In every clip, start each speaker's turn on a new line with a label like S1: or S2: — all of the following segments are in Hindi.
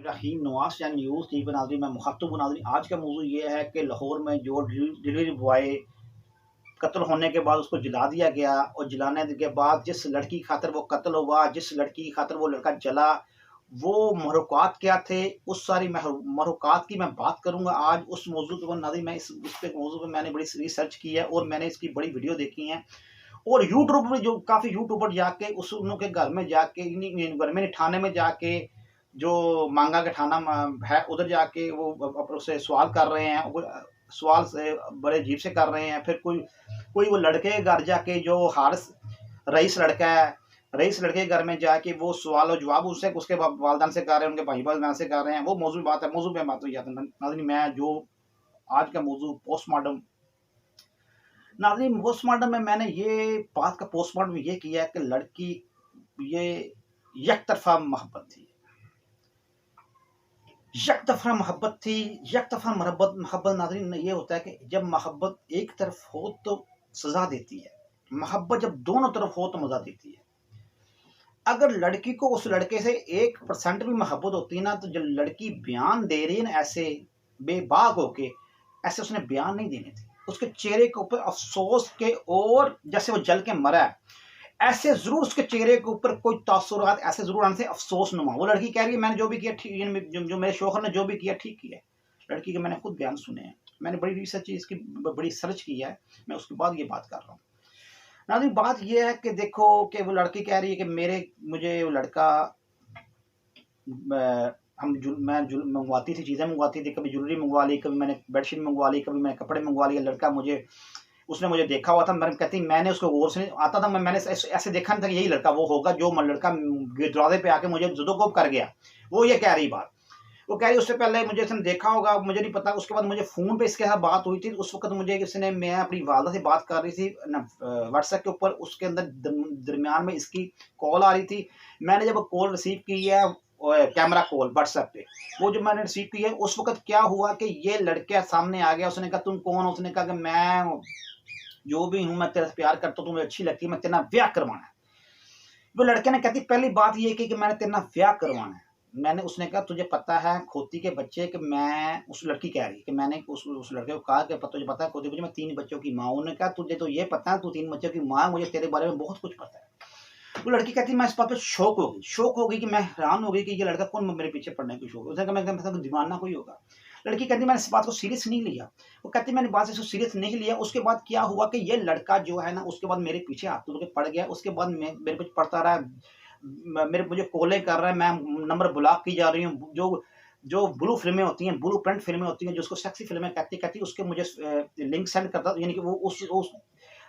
S1: रहीम नवाज या न्यूज़ टीवी नाज़रीन मैं मुखातब नाज़रीन। आज का मौजू ये है कि लाहौर में जो डिलीवरी बॉय कत्ल होने के बाद उसको जला दिया गया और जलाने के बाद जिस लड़की की खातिर वो कत्ल हुआ, जिस लड़की की खातिर वो लड़का जला, वो महरुकात क्या थे, उस सारी महरुकात की मैं बात करूँगा आज उस मौजू के ऊपर। नाज़रीन मैं इस पे मौजू पे मैंने बड़ी रिसर्च की है और मैंने इसकी बड़ी वीडियो देखी है और यूट्यूब में जो काफ़ी यूट्यूबर जाके उस उनके घर में जाके घर में थाने में जाके जो मांगा के थाना है उधर जाके वो उससे सवाल कर रहे हैं। सवाल से बड़े अजीब से कर रहे हैं। फिर कोई कोई वो लड़के के घर जाके जो हारिस रईस लड़का है, रईस लड़के के घर में जाके वो सवाल और जवाब उससे उसके वालदान से कर रहे हैं, उनके भाई बहन से कर रहे हैं। वो मौजूद बात है, मौजूद पे बात हुई जाती है। नाज़रीन मैं जो आज का मौजू पोस्टमार्टम, नाज़रीन पोस्टमार्टम में मैंने ये बात का पोस्टमार्टम ये किया है कि लड़की ये एक तरफा मोहब्बत थी, एक तरफा मोहब्बत थी, एक तरफा मोहब्बत। नाज़रीन ये होता है कि जब मोहब्बत एक तरफ हो तो सजा देती है, मोहब्बत जब दोनों तरफ हो तो मजा देती है। अगर लड़की को उस लड़के से 1% भी मोहब्बत होती ना तो जो लड़की बयान दे रही है ना ऐसे बेबाक होके, ऐसे उसने बयान नहीं देने थे। उसके चेहरे के ऊपर अफसोस के और जैसे वो जल के मरा है ऐसे जरूर उसके चेहरे के ऊपर कोई तासुरात ऐसे जरूर आने से अफसोस नुमा। वो लड़की कह रही है मैंने जो भी किया ठीक, जो मेरे शौहर ने जो भी किया ठीक किया। लड़की के मैंने खुद बयान सुने हैं, मैंने बड़ी रिसर्च इसकी बड़ी सर्च की है, मैं उसके बाद ये बात कर रहा हूँ। नाज़रीन बात ये है कि देखो कि वो लड़की कह रही है कि मुझे वो लड़का मैं मंगवाती थी, चीज़ें मंगवाती थी, कभी ज्वेलरी मंगवा ली, कभी मैंने बेडशीट मंगवा ली, कभी मैंने कपड़े मंगवा लिए। लड़का उसने मुझे देखा हुआ था, मैंने उसको गौर से आता था, मैंने ऐसे देखा नहीं था कि यही लड़का वो होगा जो लड़का दरवाजे पे आके मुझे जुदोकोब कर गया। वो ये कह रही बात, वो कह रही उससे पहले मुझे इसने देखा होगा, मुझे नहीं पता। उसके बाद मुझे फ़ोन पे इसके साथ बात हुई थी। उस वक्त मुझे मैं अपनी वालदा से बात कर रही थी व्हाट्सएप के ऊपर, उसके अंदर दरमियान में इसकी कॉल आ रही थी। मैंने जब कॉल रिसीव की है कैमरा कॉल व्हाट्सएप पे, वो जो मैंने रिसीव की है उस वक्त क्या हुआ कि ये लड़का सामने आ गया। उसने कहा तुम कौन हो? उसने कहा कि मैं जो भी हूँ, मैं तेरे से प्यार करता हूँ, तुम्हें अच्छी लगती है, मैं तेरा ब्याह करवाना है। वो लड़के ने कहती पहली बात ये की कि मैंने तेरा ब्याह करवाना है। मैंने उसने कहा तुझे पता है खोती के बच्चे कि मैं, उस लड़की कह रही कि मैंने उस लड़के को कहा कि तुझे पता है खोती बच्चे मैं 3 बच्चों की माँ हूं। उन्होंने कहा तुझे तो ये पता है तू 3 बच्चों की माँ, मुझे तेरे बारे में बहुत कुछ पता है। वो लड़की कहती मैं इस बात पे शौक हो गई कि मैं हैरान हो गई कि ये लड़का कौन मेरे पीछे पड़ने की शौक। उसने कहा मैं दीवाना कोई होगा। लड़की कहती मैंने इस बात को सीरियस नहीं लिया। वो कहती मैंने बात से सीरियस नहीं लिया। उसके बाद क्या हुआ कि ये लड़का जो है ना उसके बाद मेरे पीछे हाथ के पड़ गया। उसके बाद मेरे पीछे पड़ता रहा, मुझे कॉलें कर रहा है, मैं नंबर ब्लॉक की जा रही हूँ। जो ब्लू फिल्में होती हैं, ब्लू प्रिंट फिल्में होती हैं, जो उसको सेक्सी फिल्में कहती उसके मुझे लिंक सेंड करता, यानी कि वो उस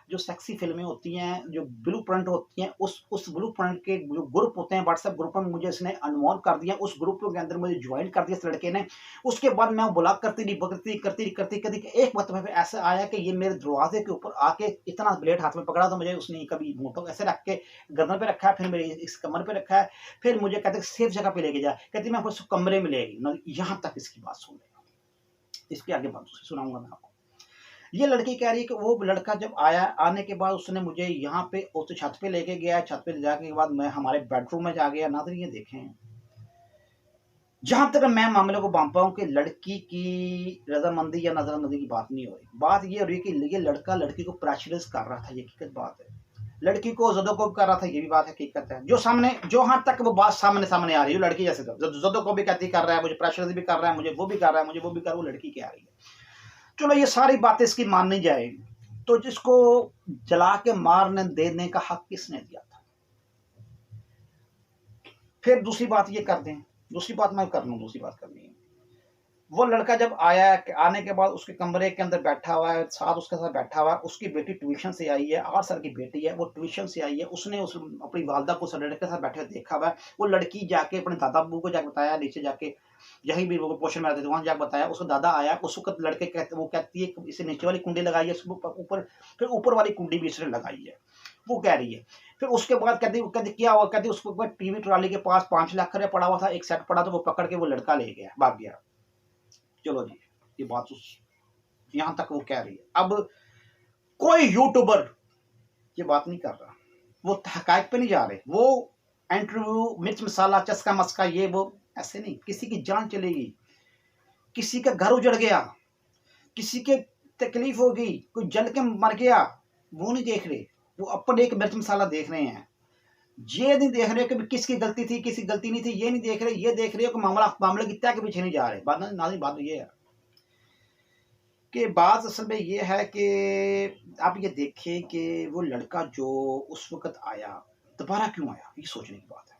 S1: जो सेक्सी फिल्में होती हैं, जो ब्लू प्रिंट होती हैं, उस ब्लू प्रिंट के जो ग्रुप होते हैं व्हाट्सएप ग्रुप में, मुझे इसने अनवॉल्व कर दिया। उस ग्रुप के अंदर मुझे ज्वाइन कर दिया इस लड़के ने। उसके बाद मैं ब्लॉक करती एक मतलब पे ऐसा आया कि ये मेरे दरवाजे के ऊपर आके इतना ब्लेड हाथ में पकड़ा तो मुझे उसने कभी मोटो ऐसे रख के गर्दन पे रखा है, फिर मेरे इस कमर पे रखा है, फिर मुझे कहते सेफ जगह पे लेके जा, कहती मैं आपको कमरे में ले गई। यहाँ तक इसकी बात सुन लेगा, इसके आगे बात सुनाऊंगा मैं आपको। ये लड़की कह रही है कि वो लड़का जब आया, आने के बाद उसने मुझे यहाँ पे उस छत पे लेके गया। छत पे जाने के बाद मैं हमारे बेडरूम में जा गया। नाज़रीन ये देखें, जहां तक मैं मामले को बांधता हूँ कि लड़की की रजामंदी या नजरमंदी की बात नहीं हो रही। बात ये हो रही है कि ये लड़का लड़की को प्रेशराइज कर रहा था, ये हकीकत बात है। लड़की को ज़दोकोब कर रहा था, ये भी बात हकीकत है। जो हाँ तक वो बात सामने आ रही है, लड़की जैसे ज़दोकोब भी कहती कर रहा है, मुझे प्रेशराइज भी कर रहा है, मुझे वो भी कर रहा है, मुझे वो भी कर रहा है, वो लड़की क्या रही है। चलो ये सारी बातें इसकी माननी जाएगी, तो जिसको जला के मारने देने का हक किसने दिया था? फिर दूसरी बात ये कर दें, दूसरी बात मैं कर लूँ, दूसरी बात करनी है। वो लड़का जब आया, आने के बाद उसके कमरे के अंदर बैठा हुआ है, साथ उसके साथ बैठा हुआ है। उसकी बेटी ट्यूशन से आई है, 8 साल की बेटी है, वो ट्यूशन से आई है। उसने अपनी वालदा को उस लड़के के साथ बैठे देखा हुआ है। वो लड़की जाके अपने दादा बाबू को जाके बताया, नीचे जाके यही भी वो पोषण में रहते थे, वहां जाकर बताया। उसका दादा आया, उस वक्त लड़के कहती है इसे नीचे वाली कुंडी लगाई है, ऊपर फिर ऊपर वाली कुंडी भी इसने लगाई है, वो कह रही है। फिर उसके बाद कहती क्या हुआ, कहती उसके ऊपर टीवी ट्रॉली के पास 5 लाख रुपया पड़ा हुआ था, एक सेट पड़ा, तो वो पकड़ के वो लड़का ले गया, भाग गया। चलो जी, ये बात यहां तक वो कह रही है। अब कोई यूट्यूबर ये बात नहीं कर रहा, वो हकायक पे नहीं जा रहे, वो इंटरव्यू मिर्च मसाला चस्का मस्का ये वो ऐसे नहीं, किसी की जान चलेगी, किसी का घर उजड़ गया, किसी के तकलीफ होगी, कोई जल के मर गया, वो नहीं देख रहे, वो अपन एक मिर्च मसाला देख रहे हैं। ये नहीं देख रहे कि किसकी गलती थी किसकी गलती नहीं थी, ये नहीं देख रहे, ये देख रहे हो कि मामले की तय के पीछे नहीं जा रहे। बात ये है कि बात असल में ये है कि आप ये देखें कि वो लड़का जो उस वक्त आया दोबारा क्यों आया, ये सोचने की बात है।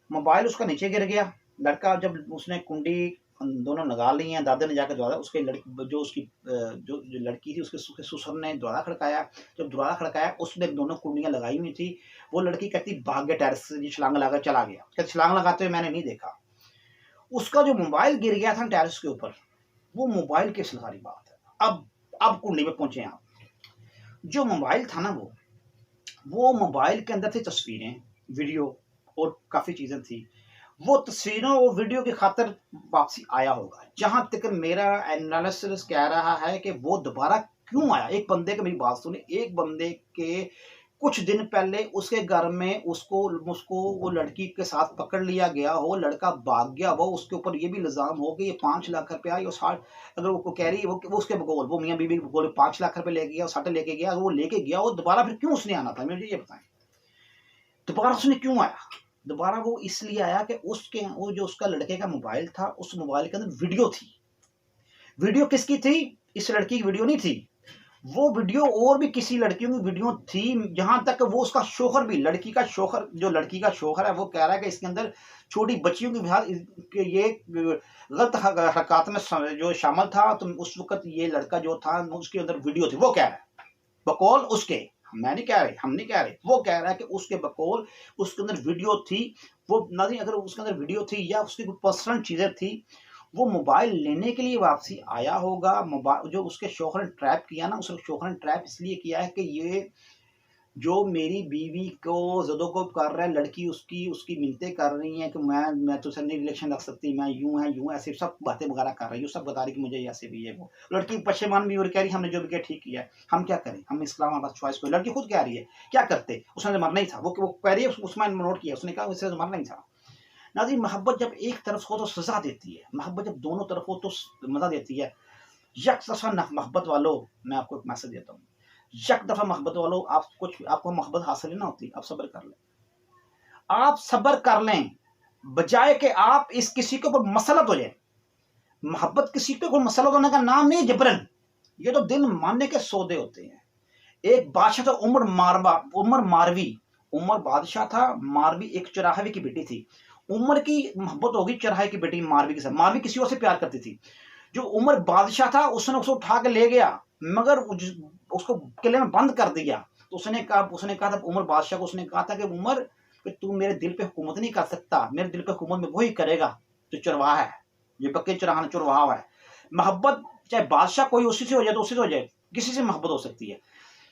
S1: मोबाइल उसका नीचे गिर गया, लड़का जब उसने कुंडी दोनों लगा ली हैं, दादा ने जाकर दरवाजा, उसके लड़की जो उसकी जो लड़की थी उसके ससुर ने दरवाजा खड़काया। जब दरवाजा खड़काया उसने दोनों कुंडियां लगाई हुई थी। वो लड़की कहती भाग गया, टेरेस से छलांग लगा चला गया। कहती छलांग लगाते हुए मैंने नहीं देखा। उसका जो मोबाइल गिर गया था टेरेस के ऊपर, वो मोबाइल की सारी बात है। अब कुंडी में पहुंचे आप। जो मोबाइल था ना वो मोबाइल के अंदर थी तस्वीरें, वीडियो और काफी चीजें थी। वो तस्वीरों और वीडियो की खातिर वापसी आया होगा। जहां तक मेरा एनालिसिस कह रहा है कि वो दोबारा क्यों आया। एक बंदे की मेरी बात सुने, एक बंदे के कुछ दिन पहले उसके घर में उसको वो लड़की के साथ पकड़ लिया गया हो, लड़का भाग गया हो, उसके ऊपर ये भी इल्जाम हो कि ये 5 लाख रुपया या 60, अगर वो कह रही है वो उसके बकौल, वो मियाँ बीबी बकौल 5 लाख रुपए लेके गया, 60 लेके गया, अगर वो लेके गया हो दोबारा फिर क्यों उसने आना था, मुझे ये बताएं। दोबारा उसने क्यों आया? दोबारा वो इसलिए आया कि वो जो उसका लड़के का मोबाइल था, उस मोबाइल के अंदर वीडियो थी। वीडियो किसकी थी? इस लड़की की वीडियो नहीं थी, वो वीडियो और भी किसी लड़कियों की वीडियो थी। जहां तक वो उसका शोहर भी, लड़की का शोहर, जो लड़की का शोहर है वो कह रहा है कि इसके अंदर छोटी बच्चियों की ये गलत हरकत में जो शामिल था। तो उस वक्त ये लड़का जो था उसके अंदर वीडियो थी, वो कह रहा है, बकौल उसके, मैं नहीं कह रहे, हम नहीं कह रहे, वो कह रहा है कि उसके बकौल उसके अंदर वीडियो थी। वो नहीं, अगर उसके अंदर वीडियो थी या उसकी कोई पर्सनल चीजें थी, वो मोबाइल लेने के लिए वापसी आया होगा। मोबाइल जो उसके शौहर ने ट्रैप किया ना, उस शौहर ने ट्रैप इसलिए किया है कि ये जो मेरी बीवी को ज़दोकोब कर रहा है, लड़की उसकी उसकी मिन्नतें कर रही हैं कि मैं तुझसे नहीं रिलेशन रख सकती, मैं यूं है यूं, ऐसे सब बातें वगैरह कर रही है, सब बता रही कि मुझे ऐसे भी है। वो लड़की पशेमान भी और कह रही हमने जो भी किया ठीक किया है, हम क्या करें, हम इस्लाम हमारा चॉइस को। लड़की खुद कह रही है क्या करते, उसने मरना ही था। वो कह रही है, उसमें नोट किया, उसने कहा उससे मरना ही था। नाज़रीन, मोहब्बत जब एक तरफ हो तो सजा देती है, मोहब्बत जब दोनों तरफ हो तो मजा देती है। यक दफा मोहब्बत वालों, मैं आपको एक मैसेज देता हूँ, यक दफा मोहब्बत वालों, आपको मोहब्बत हासिल नहीं होती, आप सब्र कर लें। आप सब्र कर लें, बजाय कि आप इस किसी के ऊपर मसलत हो जाए। मोहब्बत किसी के ऊपर मसलत होने का नाम नहीं जबरन, ये तो दिल मानने के सौदे होते हैं। एक बादशाह था उमर बादशाह था, मारवी एक चौराहे की बेटी थी। उमर की मोहब्बत होगी चौराहे की बेटी मारवी के साथ, मारवी किसी और से प्यार करती थी। जो उमर बादशाह था उसने उसको उठा के ले गया, मगर उसको किले में बंद कर दिया। तो उसने कहा था उमर बादशाह को, उसने कहा था कि उमर कि तू मेरे दिल पे हुकूमत नहीं कर सकता, मेरे दिल पे हुकूमत में वही करेगा जो चरवाहा है, ये पक्के चरवाहा है। मोहब्बत चाहे बादशाह कोई उसी से हो जाए तो उसी से हो जाए, किसी से मोहब्बत हो सकती है।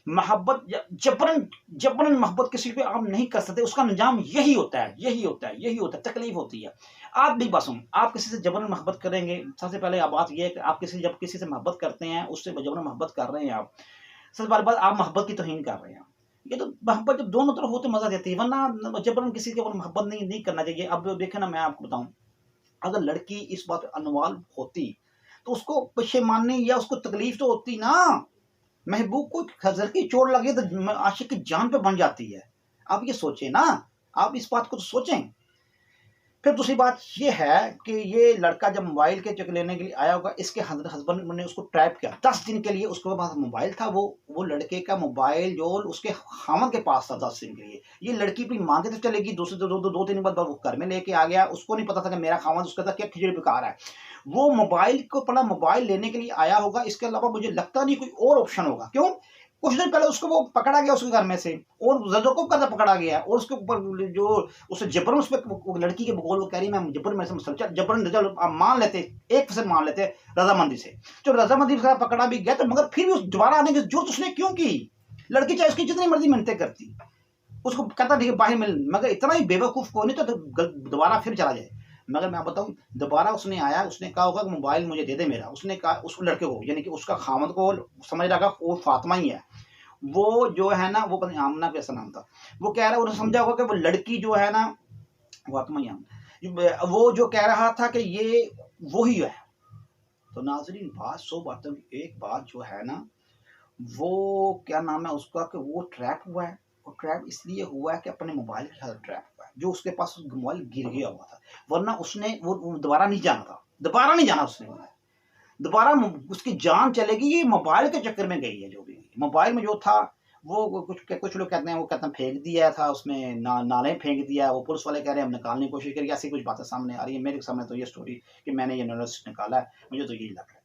S1: मोहब्बत जबरन मोहब्बत किसी पे आप नहीं कर सकते, उसका अंजाम यही होता है, तकलीफ होती है। आप भी बस आप किसी से जबरन मोहब्बत करेंगे, सबसे पहले बात यह है कि आप जब किसी से मोहब्बत करते हैं, उससे जबरन मोहब्बत कर रहे हैं आप, सबसे पहली बात आप मोहब्बत की तौहीन कर रहे हैं। ये तो मोहब्बत जब दोनों तरफ होते मजा देती है, वरना जबरन किसी के ऊपर मोहब्बत नहीं करना चाहिए। अब देखे ना, मैं आपको बताऊं, अगर लड़की इस बात पर इन्वॉल्व होती तो उसको पशेमानी या उसको तकलीफ तो होती ना। महबूब को खजर की चोट लगी तो आशिक की जान पे बन जाती है। आप ये सोचें ना, आप इस बात को तो सोचें। फिर दूसरी बात ये है कि ये लड़का जब मोबाइल के चेक लेने के लिए आया होगा, इसके हस्बैंड ने उसको ट्रैप किया 10 दिन के लिए। उसके पास मोबाइल था, वो लड़के का मोबाइल जो उसके खामन के पास था 10 दिन के लिए। ये लड़की भी मांगे तो चलेगी, दो तीन बाद वो घर में लेके आ गया। उसको नहीं पता था कि मेरा खामन, उसका था क्या खिचड़ी पका रहा है। वो मोबाइल को पड़ा मोबाइल लेने के लिए आया होगा, इसके अलावा मुझे लगता नहीं कोई और ऑप्शन होगा। क्यों? कुछ दिन पहले उसको वो पकड़ा गया उसके घर में से, और ज़दोकोब का पकड़ा गया, और उसके ऊपर जो उसे जबरन उस पर लड़की के बकौल वो कह रही मैं जबरन मेरे से मुसलसल जबरन, जब आप मान लेते, एक से मान लेते रजामंदी से, जो रजामंदी से पकड़ा भी गया, तो मगर फिर भी उस दोबारा आने की जरूरत उसने क्यों की? लड़की चाहे उसकी जितनी मर्जी मिन्नतें करती, उसको कहता ठीक है बाहर मिल, मगर इतना ही बेवकूफ कोई नहीं तो दोबारा फिर चला जाए। मगर मैं बताऊं, दोबारा उसने आया, उसने कहा होगा कि मोबाइल मुझे दे दे मेरा। उसने कहा उस लड़के को, यानी कि उसका खामद को समझ रहा वो फातिमा ही है। वो जो है ना, वो पता नहीं आमना कैसा नाम था, वो कह रहा है, उन्हें समझा होगा कि वो लड़की जो है ना, फातिमा ही वो जो कह रहा था कि ये वही है। तो नाजरीन, बात 100 बातों की एक बात जो है ना, वो क्या नाम है उसका, कि वो ट्रैप हुआ है। वो ट्रैप इसलिए हुआ है कि अपने मोबाइल की हालत ट्रैप हुआ है, जो उसके पास मोबाइल गिर गया हुआ था, वरना उसने वो दोबारा नहीं जाना था, दोबारा नहीं जाना उसने, दोबारा उसकी जान चलेगी, ये मोबाइल के चक्कर में गई है। जो भी मोबाइल में जो था वो कुछ लोग कहते हैं, वो कहते हैं फेंक दिया था उसमें, नाले फेंक दिया, वो पुलिस वाले कह रहे हैं हम निकालने की कोशिश करी, ऐसी कुछ बातें सामने आ रही है। मेरे सामने तो ये स्टोरी कि मैंने ये नॉलेज निकाला है, मुझे तो यही लग रहा है।